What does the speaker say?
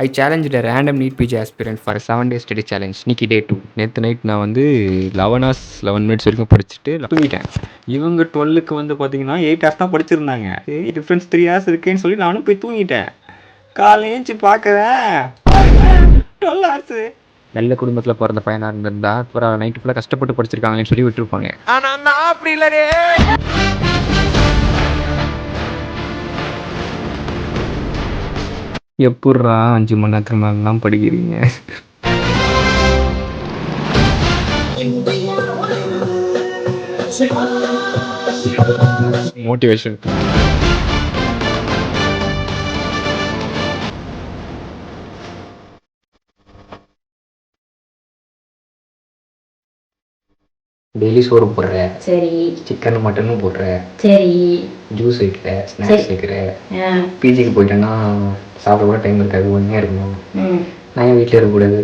I challenge the random NEET PG aspirant for 7 day study challenge. இன்னைக்கு day 2. நேற்று night நான் வந்து 11 hours 11 minutes வரைக்கும் படிச்சுட்டு தூங்கிட்டேன். இவங்க 12க்கு வந்து பார்த்தீங்கன்னா 8 hours தான் படிச்சிருந்தாங்க. சரி டிஃப்ரென்ஸ் 3 hours இருக்கேன்னு சொல்லி நானும் போய் தூங்கிட்டேன். காலைல ஏஞ்சி பார்க்குறேன் 12 hours. நல்ல குடும்பத்தில் பிறந்த பையனாக இருந்திருந்தா அப்புறம் நைட்டு ஃபுல்லாக கஷ்டப்பட்டு படிச்சிருக்காங்கன்னு சொல்லி விட்டுருப்பாங்க. ஆனால் நான் அப்படி இல்லையே. எப்புட்றா 5 மணி நேரத்துக்கு மேலாம் படிக்கிறீங்க? மோட்டிவேஷன். டெய்லி சோறு போடுற, சரி, சிக்கன் மட்டனும் போடுற, சரி, ஜூஸ் வைக்கிற, ஸ்நாக்ஸ் வைக்கிற, பிஜிக்கு போயிட்டேன்னா சாப்பிட கூட டைம் இருக்காது, ஒன்றுமே இருக்கணும். நான் ஏன் வீட்டில் இருக்கக்கூடாது?